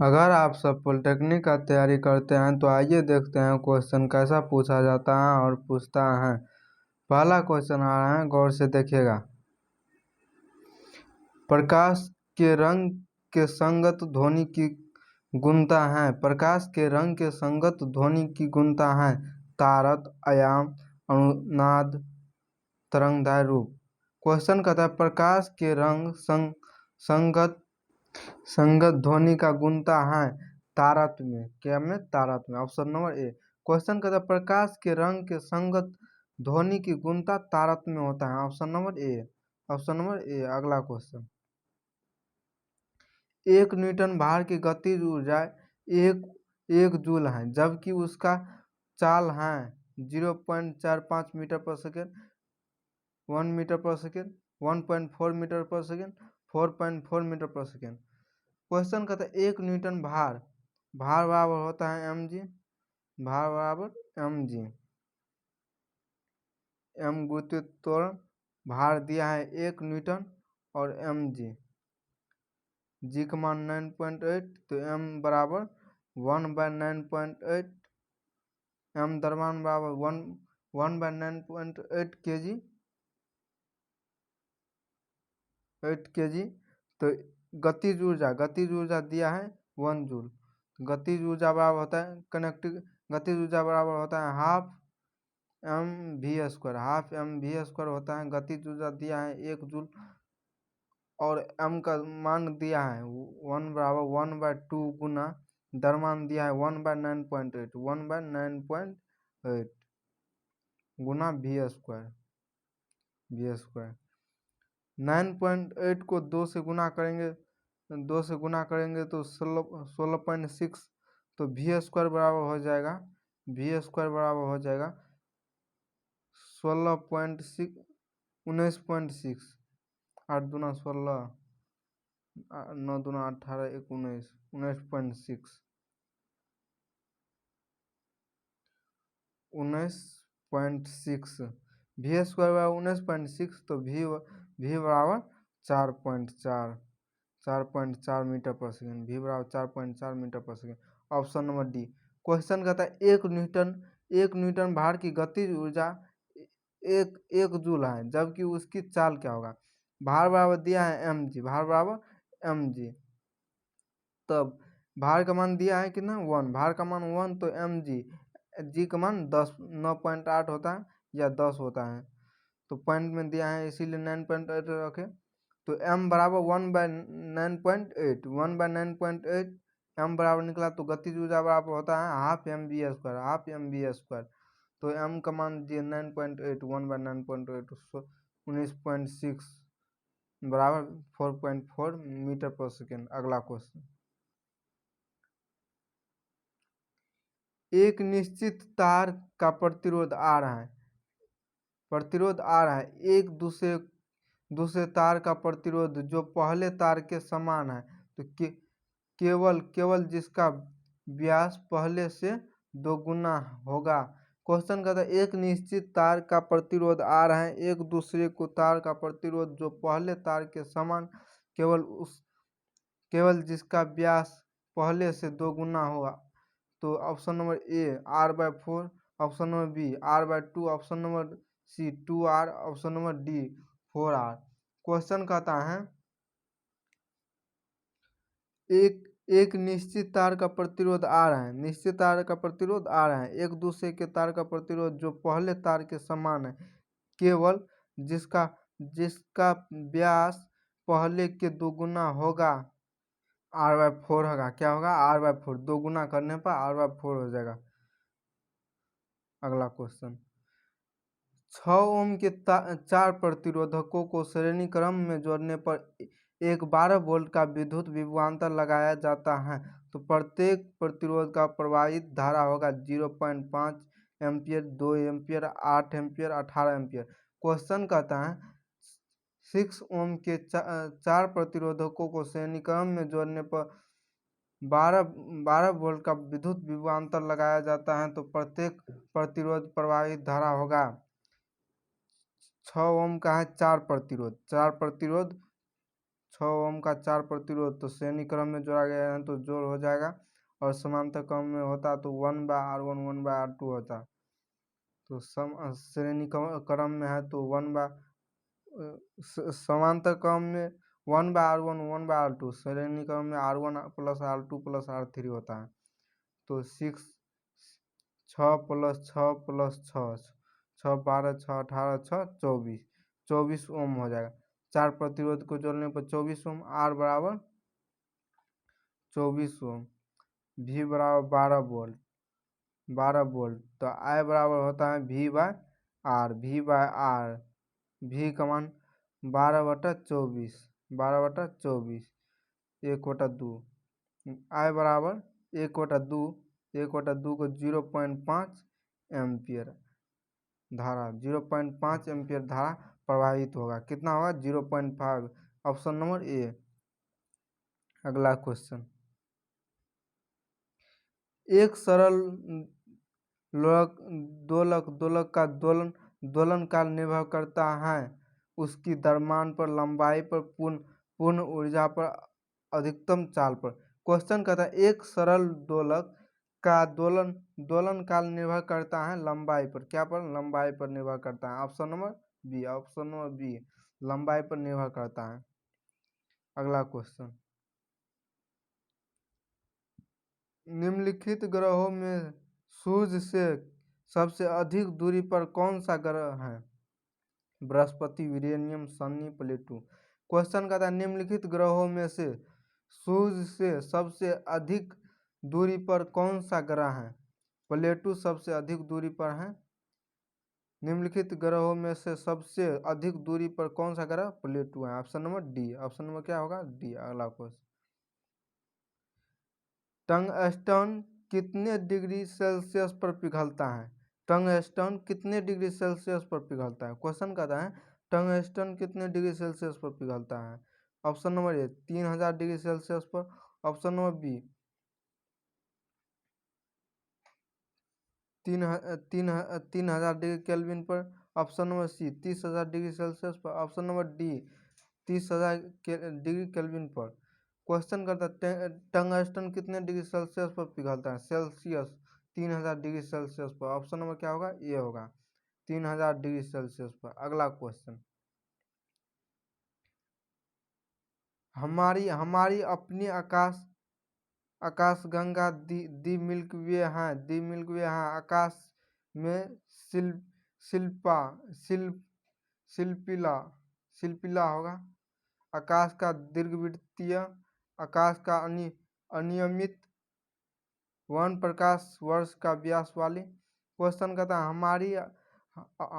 अगर आप सब पॉलिटेक्निक का तैयारी करते हैं तो आइए देखते हैं क्वेश्चन कैसा पूछा जाता है और पूछता है। पहला क्वेश्चन आ रहा है, गौर से देखिएगा। प्रकाश के रंग के संगत ध्वनि की गुणता है। प्रकाश के रंग के संगत ध्वनि की गुणता है तारत, आयाम, अनुनाद, तरंगदाय रूप। क्वेश्चन कहता है प्रकाश के रंग संगत ध्वनि का गुणता है तारतम्य। क्या में? तारतम्य। ऑप्शन नंबर ए। क्वेश्चन कहता है प्रकाश के रंग के संगत ध्वनि की गुणता तारतम्य होता है। Option number A. Option number ए। अगला क्वेश्चन, 1 न्यूटन भार की गतिज ऊर्जा एक जूल है, जबकि उसका चाल है 0.45 मीटर पर सेकेंड, 1 मीटर पर सेकेंड, 1.4 मीटर पर सेकेंड, 4.4 मीटर पर सेकेंड। क्वेश्चन कहता है 1 न्यूटन भार बराबर होता है mg। भार बराबर mg। m गुरुत्वीय त्वरण, भार दिया है 1 न्यूटन और mg, g का मान 9.8, तो m बराबर 1/9.8। m द्रव्यमान बराबर 1/9.8 kg, 8 kg। तो गतिज ऊर्जा दिया है 1 जूल। गतिज ऊर्जा बराबर होता है गतिज ऊर्जा बराबर होता है हाफ mv²। हाफ mv² होता है। गतिज ऊर्जा दिया है 1 जूल और m का मान दिया है 1 बराबर 1/2 गुना द्रव्यमान दिया है 1/9.8, 1/9.8 गुना v²। 9.8 को 2 से गुना करेंगे तो 16.6, तो v² बराबर हो जाएगा 16.6, 19.6। 8 दूना 16, 9 दूना 18, 19, 19.6, 19.6। v² बराबर 19.6, तो v बराबर 4.4 मीटर पर सेकेंड। v बराबर 4.4 मीटर पर second. Option number D. Question कहता है 1 न्यूटन भार की गतिज ऊर्जा एक जूल है, जबकि उसकी चाल क्या होगा। भार बराबर दिया है mg, भार बराबर mg। तब भार का मान दिया है कितना 1, भार का मान 1, तो mg, g का मान 9.8 होता है या 10 होता है, तो पॉइंट में दिया है इसीलिए 9.8 रखे। तो m बराबर 1/9.8, 1/9.8 m बराबर निकला, तो गतिज ऊर्जा बराबर होता है हाफ mv²। तो m का मान दिए 9.8, 1/9.8, 19.6 बराबर 4.4 मीटर पर सेकेंड। अगला क्वेश्चन, एक निश्चित तार का प्रतिरोध आ रहा है, एक दूसरे तार का प्रतिरोध जो पहले तार के समान है, तो केवल जिसका व्यास पहले से 2 गुना होगा। क्वेश्चन कहता है एक निश्चित तार का प्रतिरोध आ रहा है, एक दूसरे को तार का प्रतिरोध जो पहले तार के समान, केवल जिसका व्यास पहले से 2 गुना होगा। तो option number A r/4, option number B r/2, option number C 2r, option number D 4r। Question कहता है एक निश्चित तार का प्रतिरोध आ रहा है, एक दूसरे के तार का प्रतिरोध जो पहले तार के समान है, केवल जिसका व्यास पहले के 2 गुना होगा, r/4 होगा। क्या होगा? r/4। 2 गुना करने पर r/4 हो जाएगा। अगला क्वेश्चन, 6 ओम के 4 प्रतिरोधकों को श्रेणी क्रम में जोड़ने पर एक 12 वोल्ट का विद्युत विभवांतर लगाया जाता है, तो प्रत्येक प्रतिरोध का प्रवाहित धारा होगा 0.5 ampere, 2 ampere, 8 ampere, 18 ampere. Question कहता है 6 ओम के 4 प्रतिरोधकों को श्रेणी क्रम में जोड़ने पर 12 वोल्ट का विद्युत विभवांतर लगाया जाता है, तो प्रत्येक प्रतिरोध प्रवाहित धारा होगा 6 ओम का है 4 प्रतिरोध, 6 ओम का 4 प्रतिरोध, तो श्रेणी क्रम में जोड़ा गया है तो जोड़ हो जाएगा, और समांतर क्रम में होता तो 1/R1 1/R2 होता। तो श्रेणी क्रम में है तो समांतर क्रम में 1/R1 1/R2, श्रेणी क्रम में R1 + R2 + R3 होता है। तो 6 + 6 + 6 6 12 6 18 6 24 ओम हो जाएगा। 4 प्रतिरोध को जोड़ने पर 24 ओम, R बराबर 24 ओम, V बराबर 12 वोल्ट। तो I बराबर होता है V/R, V का मान 12/24, 1/2, I बराबर 1/2, 1/2 को 0.5 एम्पियर धारा, 0.5 एम्पियर धारा प्रवाहित होगा। कितना होगा? 0.5। ऑप्शन नंबर ए। अगला क्वेश्चन, एक सरल दोलक का दोलन काल निर्भर करता है उसकी द्रव्यमान पर, लंबाई पर, पूर्ण ऊर्जा पर, अधिकतम चाल पर। क्वेश्चन कहता है एक सरल दोलक का दोलन काल निर्भर करता है लंबाई पर। क्या पर? लंबाई पर निर्भर करता है। ऑप्शन नंबर बी, लंबाई पर निर्भर करता है। अगला क्वेश्चन, निम्नलिखित ग्रहों में सूर्य से सबसे अधिक दूरी पर कौन सा ग्रह है? Brihaspati, uranium, Shani, Pluto. Question कहता है निम्नलिखित ग्रहों में से सूर्य से सबसे अधिक दूरी पर कौन सा ग्रह है? प्लूटो सबसे अधिक दूरी पर है। निम्नलिखित ग्रहों में से सबसे अधिक दूरी पर कौन सा ग्रह? प्लूटो है। Option number D. Option number क्या होगा? डी। अगला क्वेश्चन, टंगस्टन कितने डिग्री सेल्सियस पर पिघलता है? टंगस्टन कितने डिग्री सेल्सियस पर पिघलता है? क्वेश्चन कहता है टंगस्टन कितने डिग्री सेल्सियस पर पिघलता है? Option number A 3000 degree Celsius पर। Option number B 3000 degree kelvin पर। Option number C 30,000 degree Celsius पर। Option number D 30,000 degree kelvin पर। क्वेश्चन करता है टंगस्टन कितने डिग्री सेल्सियस पर पिघलता है? सेल्सियस 3000 डिग्री सेल्सियस पर। ऑप्शन नंबर क्या होगा? ये होगा 3000 डिग्री सेल्सियस पर। अगला क्वेश्चन, हमारी अपनी आकाशगंगा दी मिल्की वे है। आकाश में शिल्पिला होगा। आकाश का दीर्घवृत्तीय, आकाश का अनियमित, वन प्रकाश वर्ष का व्यास वाली। क्वेश्चन कहता है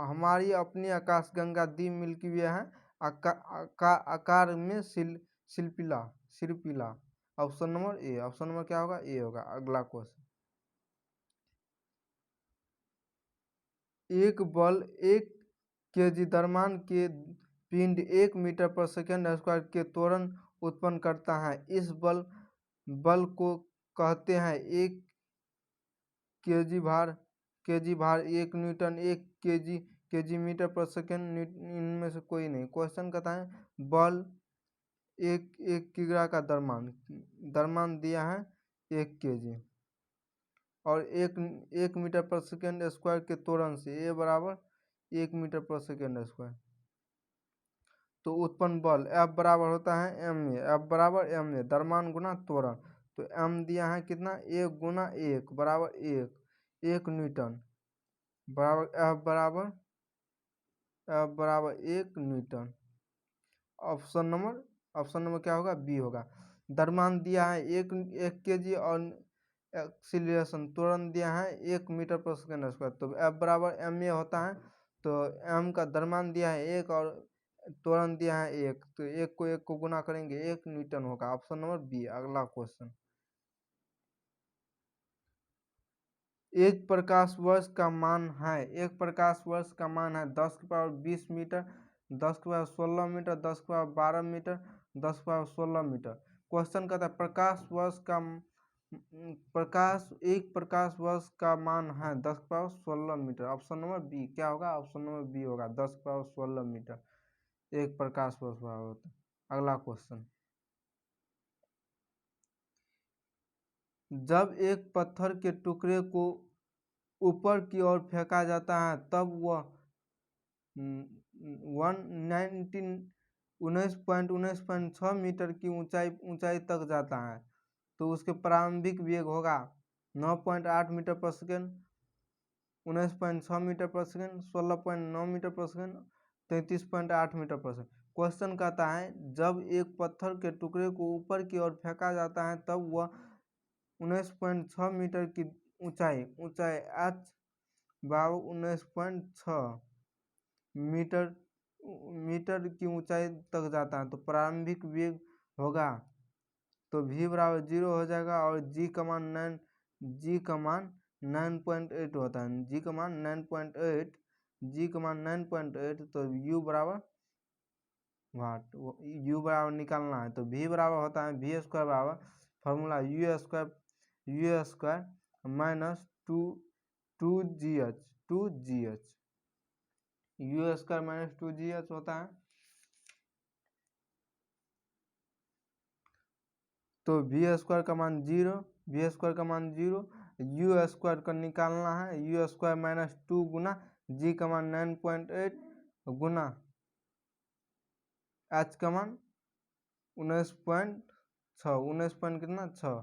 हमारी अपनी आकाशगंगा दी मिल्की वे है, आकार में शिल्पिला। Option number A. Option number क्या होगा? ए होगा। अगला क्वेश्चन, एक बल 1 kg द्रव्यमान के पिंड 1 मीटर पर सेकंड स्क्वायर के त्वरण उत्पन्न करता है। इस बल को कहते हैं 1 kg भार, 1 न्यूटन, 1 kg मीटर पर सेकंड, इनमें से कोई नहीं। क्वेश्चन कहता है बल 1 किग्रा का द्रव्यमान दिया है 1 kg, और 1 मीटर पर सेकेंड स्क्वायर के त्वरण से ए बराबर 1 मीटर पर सेकेंड स्क्वायर, तो उत्पन्न बल F बराबर होता है ma। F बराबर ma, द्रव्यमान गुना त्वरण। तो m दिया है कितना? 1 गुना 1 बराबर 1 न्यूटन, बराबर F बराबर 1 न्यूटन। ऑप्शन नंबर क्या होगा? बी होगा। द्रव्यमान दिया है 1 kg और एक्सीलरेशन त्वरण दिया है 1 मीटर पर सेकेंड स्क्वायर। तो F बराबर ma होता है। तो m का द्रव्यमान दिया है 1 और त्वरण दिया है 1, तो 1 को गुना करेंगे 1 न्यूटन होगा। Option number B. अगला क्वेश्चन, एक प्रकाश वर्ष का मान है 10⁻20 metre, 10⁻16 metre, 10⁻12 metre, 10⁻16 metre. Question कहता है एक प्रकाश वर्ष का मान है 10⁻16 मीटर। ऑप्शन नंबर बी क्या होगा? ऑप्शन नंबर बी होगा 10⁻16 मीटर एक प्रकाश वर्ष बराबर होता है। अगला क्वेश्चन, जब एक पत्थर के टुकड़े को ऊपर की ओर फेंका जाता है तब वह 19.6 मीटर की ऊंचाई तक जाता है। तो उसके प्रारंभिक वेग होगा 9.8 मीटर पर सेकेंड, 19.6 मीटर पर सेकेंड, 16.9 मीटर पर सेकेंड, 33.8 मीटर पर सेकेंड। क्वेश्चन कहता है जब एक पत्थर के टुकड़े को ऊपर की ओर फेंका जाता है तब वह 19.6 मीटर की ऊंचाई h बराबर 19.6 मीटर की ऊंचाई तक जाता है। तो प्रारंभिक वेग होगा तो v बराबर 0 हो जाएगा और g का मान 9.8 होता है, g का मान 9.8 तो u बराबर u बराबर निकालना है। तो v बराबर होता है v स्क्वायर बराबर formula u square minus 2gh u square minus 2gh होता है। तो v स्क्वायर का मान 0, v स्क्वायर का मान 0, u स्क्वायर का निकालना है, u स्क्वायर माइनस 2 गुना g का मान 9.8 गुना h का मान 19.6 कितना 6।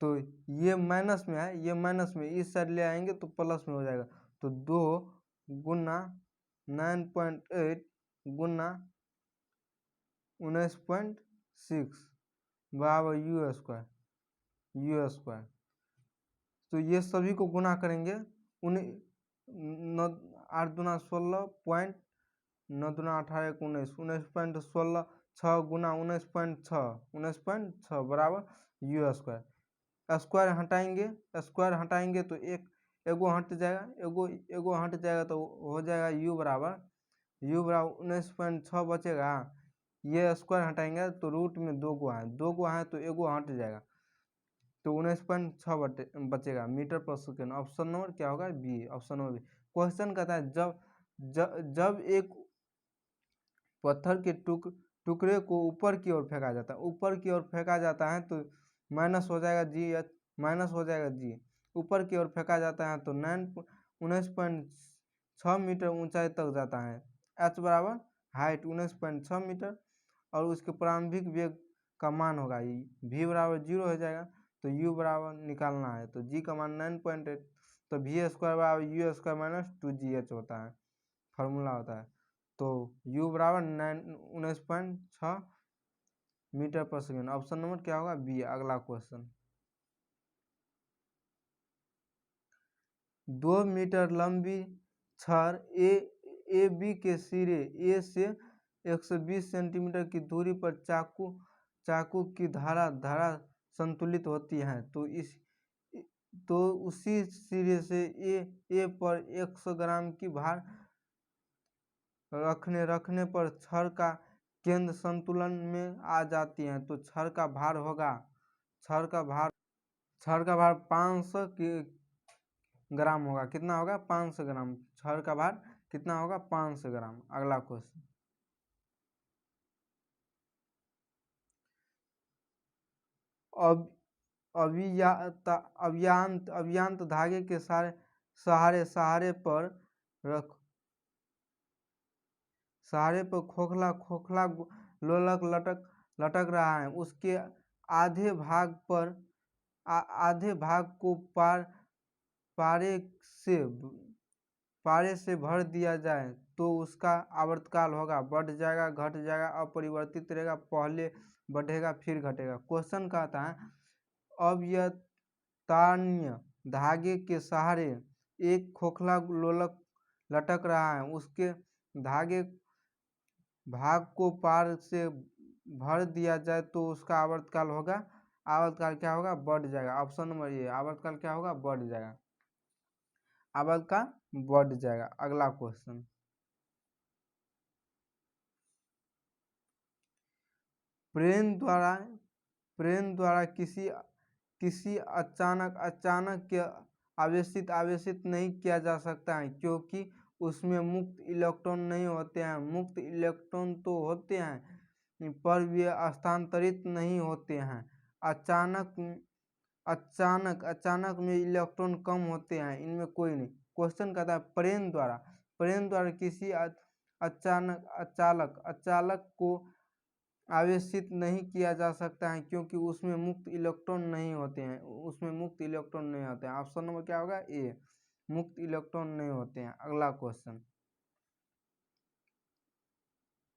तो ये माइनस में है, ये माइनस में, इस साइड ले आएंगे तो प्लस में हो जाएगा। तो 2 गुना 9.8 गुना 19.6 बराबर u स्क्वायर। तो ये सभी को गुना करेंगे, 8 दूना 16 पॉइंट 9 दूना 18 19 19.16 6 गुना 19.6 बराबर u स्क्वायर। स्क्वायर हटाएंगे तो एगो हट जाएगा, एगो हट जाएगा तो हो जाएगा u बराबर 19.6 बचेगा। ये स्क्वायर हटाएंगे तो रूट में 2 गो है तो एगो हट जाएगा तो 19.6 बचेगा मीटर पर सेकेंड। ऑप्शन नंबर क्या होगा B, option number B. Question कहता है जब एक पत्थर के टुकड़े को ऊपर की ओर फेंका जाता है तो माइनस हो जाएगा जी ऊपर की ओर फेंका जाता है तो 19.6 मीटर ऊंचाई तक जाता है। h बराबर हाइट 19.6 मीटर और उसके प्रारंभिक वेग का मान होगा v बराबर 0 हो जाएगा। तो u बराबर निकालना है, तो g का मान 9.8 तो v स्क्वायर बराबर u स्क्वायर माइनस 2gh होता है, फार्मूला होता है। तो u बराबर 19.6 मीटर पर सेकेंड। ऑप्शन नंबर क्या होगा बी। अगला क्वेश्चन, 2 मीटर लंबी छड़ ए बी के सिरे ए से 120 सेंटीमीटर की दूरी पर चाकू की धारा संतुलित होती है। तो उसी सिरे से ए पर 100 ग्राम की भार रखने पर छड़ का केंद्र संतुलन में आ जाती है। तो छड़ का भार 500 ग्राम होगा। कितना होगा 500 ग्राम। छड़ का भार कितना होगा 500 ग्राम। अगला क्वेश्चन, अभियांत धागे के सहारे पर खोखला लोलक लटक रहा है। उसके आधे भाग को पारे से भर दिया जाए तो उसका आवर्तकाल होगा, बढ़ जाएगा, घट जाएगा, अपरिवर्तित रहेगा, पहले बढ़ेगा फिर घटेगा। क्वेश्चन कहता है अवयतान्य धागे के सहारे एक खोखला लोलक लटक रहा है। उसके धागे भाग को पार से भर दिया जाए तो उसका आवर्तकाल क्या होगा बढ़ जाएगा। ऑप्शन नंबर ए, आवर्तकाल क्या होगा बढ़ जाएगा, आवर्तकाल बढ़ जाएगा। अगला क्वेश्चन, प्रेम द्वारा किसी अचानक के आवेशित नहीं किया जा सकता है क्योंकि उसमें मुक्त इलेक्ट्रॉन नहीं होते हैं। मुक्त इलेक्ट्रॉन तो होते हैं पर वे स्थानांतरित नहीं होते हैं। अचानक अचानक में इलेक्ट्रॉन कम होते हैं, इनमें कोई नहीं। क्वेश्चन कहता है प्रेरण द्वारा किसी अचालक को आवेशित नहीं किया जा सकता है क्योंकि उसमें मुक्त इलेक्ट्रॉन नहीं होते हैं। ऑप्शन नंबर क्या होगा? ए, मुक्त इलेक्ट्रॉन नहीं होते हैं। अगला क्वेश्चन,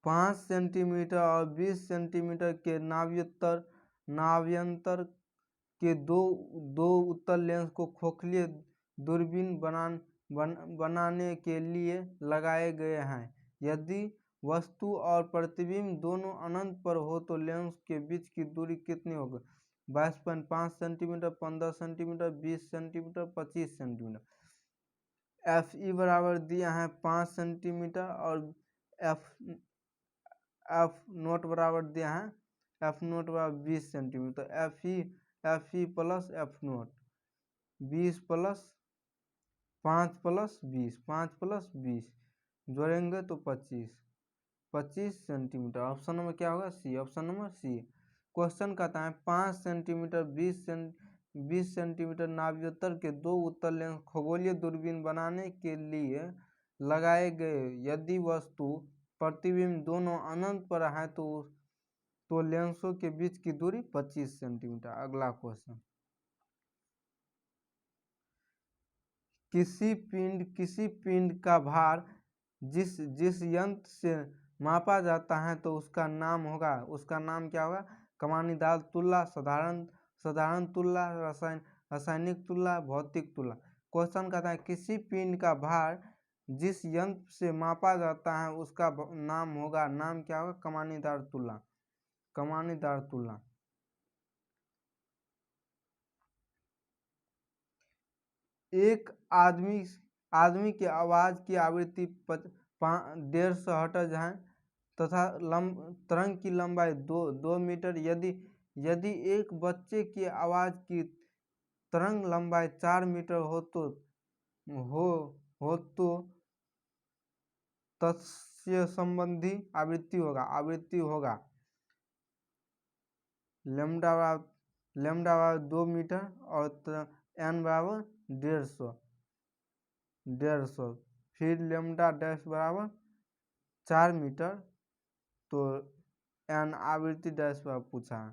5 सेंटीमीटर और 20 सेंटीमीटर के नाभ्यंतर के दो उत्तल लेंस को खोखली दूरबीन बनाने के लिए लगाए गए हैं। यदि वस्तु और प्रतिबिंब दोनों अनंत पर हो तो लेंस के बीच की दूरी कितनी होगी? 22.5 centimetre, 15 centimetre, 20 centimetre, 25 centimetre. F ई बराबर दिया है 5 सेंटीमीटर और एफ नोट बराबर दिया है एफ नोट बराबर 20 centimetre. F E plus F naught 20 plus 5 plus 20, 5 plus 20 जोड़ेंगे तो 25 सेंटीमीटर। ऑप्शन नंबर क्या होगा? C. Option number C. Question कहता है 5 सेंटीमीटर 20 सेंटीमीटर नाभ्यंतर के दो उत्तल लेंस खगोलीय दूरबीन बनाने के लिए लगाए गए। यदि वस्तु प्रतिबिंब दोनों अनंत पर है तो लेंसों के बीच की दूरी 25 सेंटीमीटर। अगला क्वेश्चन, किसी पिंड का भार जिस यंत्र से मापा जाता है तो उसका नाम क्या होगा? कमानीदार तुल्य, साधारण तुल्य, रासायनिक तुल्य, भौतिक तुल्य। क्वेश्चन कहता है किसी पिंड का भार जिस यंत्र से मापा जाता है उसका नाम क्या होगा? कमानीदार तुल्य। एक आदमी की आवाज की आवृत्ति 150 हर्ट्ज है तथा तरंग की लंबाई 2 मीटर। यदि एक बच्चे की आवाज की तरंग लंबाई 4 मीटर हो तो तत्स्य संबंधी आवृत्ति होगा लैम्डा बराबर 2 मीटर और एन बराबर 150। फिर लैम्डा डैश बराबर 4 मीटर तो एन आवृत्ति डैश बराबर पूछा है।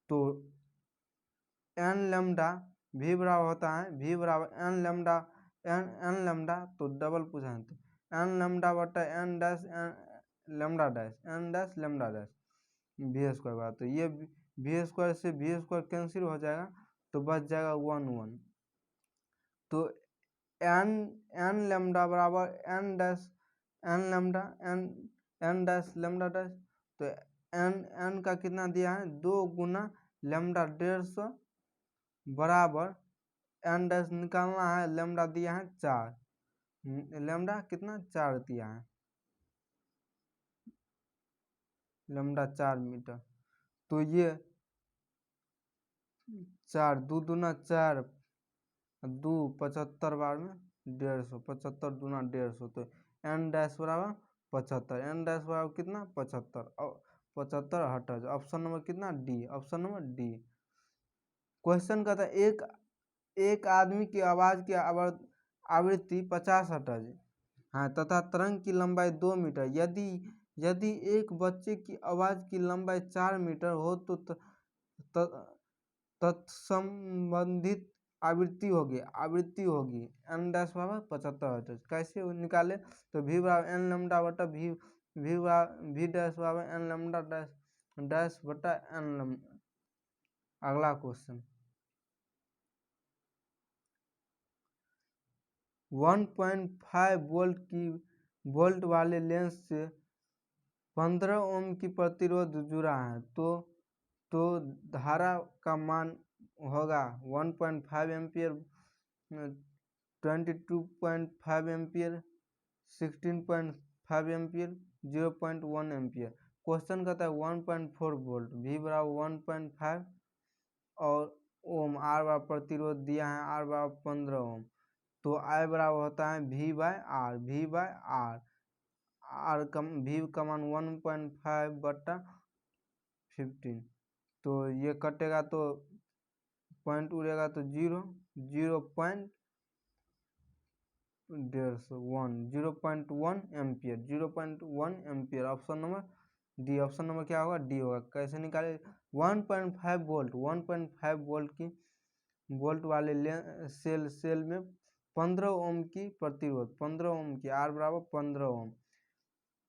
तो एन लैम्डा भी बराबर होता है भी बराबर एन लैम्डा तो डबल पूछा है तो एन लैम्डा बटा N dash lambda dash V square बराबर। तो ये वी स्क्वायर से वी स्क्वायर कैंसिल हो जाएगा तो बच जाएगा 1 तो एन लैम्डा बराबर एन डैश लैम्डा डैश। तो एन का कितना दिया है? 2 गुना लैम्डा 150 बराबर एन डैश निकालना है। लैम्डा दिया है 4, लैम्डा कितना 4 दिया है, लैम्डा 4 मीटर। तो ये 4 2 दूना 4 2 75 बार में 150, 75 दूना 150 तो एन डैश बराबर 75, एन डैश बराबर कितना 75 और 75 हर्ट्ज। ऑप्शन नंबर कितना? D. Option number D. Question का था एक आदमी की आवाज की आवृत्ति 50 हर्ट्ज है तथा तरंग की लंबाई 2 मीटर। यदि एक बच्चे की आवाज की लंबाई 4 मीटर हो तो तत्संबंधित आवृत्ति होगी एन डैश बराबर 75 हर्ट्ज। कैसे निकाले? तो वी बराबर एन लैम्डा बटा वी डैश बराबर एन लैम्डा डैश बटा एन लैम्डा। अगला क्वेश्चन, 1.5 वोल्ट वाले लेंस से 15 ओम की प्रतिरोध जुड़ा है तो धारा का मान होगा 1.5 ampere, 22.5 ampere, 16.5 ampere, 0.1 ampere. Question कहता है 1.4 वोल्ट, वी बराबर 1.5 और ओम, आर बराबर प्रतिरोध दिया है आर बराबर 15 ओम। तो आई बराबर होता है वी बाय आर, वी का मान 1.5 बटा 15। तो ये कटेगा तो पॉइंट उड़ेगा तो 0, 0.1 ampere, 0.1 ampere. Option number D. Option number क्या होगा? डी होगा। कैसे निकाले? 1.5 वोल्ट, 1.5 वोल्ट की वोल्ट वाले सेल में 15 ओम की प्रतिरोध, 15 ओम की, आर बराबर 15 ओम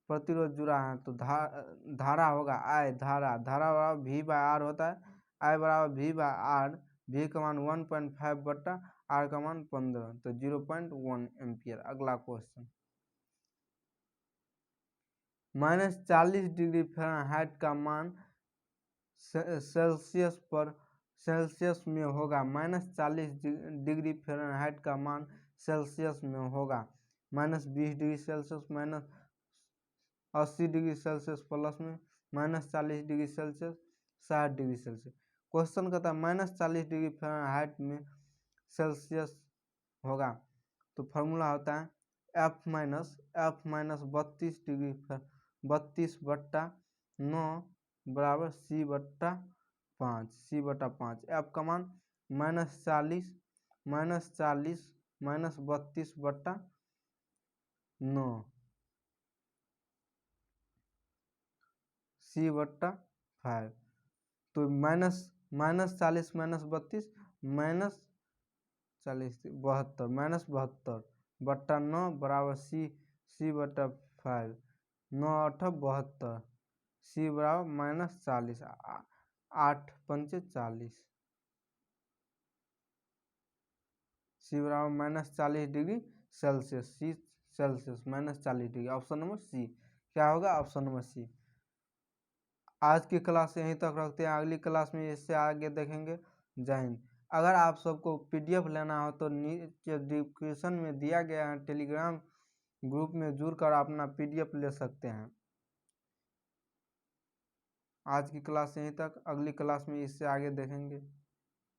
प्रतिरोध जुड़ा है। तो धारा होगा आई, धारा बराबर वी बाय आर होता है। आई बराबर वी बाय आर, वी का मान 1.5 बट्टा आर का मान 15, तो 0.1 एम्पियर। अगला क्वेश्चन, -40 डिग्री फ़ारेनहाइट का मान सेल्सियस में होगा। -40 डिग्री फ़ारेनहाइट का मान सेल्सियस में होगा। -20 degree Celsius, -80 degree Celsius, plus में -40 degree Celsius, 60 degree Celsius. Question कहता है -40 डिग्री फ़ारेनहाइट में सेल्सियस होगा, तो फार्मूला होता है F माइनस 32 डिग्री 32 बट्टा 9 बराबर C बट्टा 5, C बट्टा 5। F का मान -40 -32 बट्टा 9 C बट्टा 5। तो -40 -32 -40 -72 बट्टा 9 बराबर C बट्टा 5, 9 8 72, C बराबर -40, 8 पंचे 40, C बराबर -40 degree Celsius, C Celsius -40 degree. Option number C क्या होगा? Option number C. आज की क्लास यहीं तक रखते हैं, अगली क्लास में इससे आगे देखेंगे। जय हिंद। अगर आप सबको PDF लेना हो तो नीचे डिस्क्रिप्शन में दिया गया है, टेलीग्राम ग्रुप में जुड़कर अपना PDF ले सकते हैं। आज की क्लास यहीं तक, अगली क्लास में इससे आगे देखेंगे।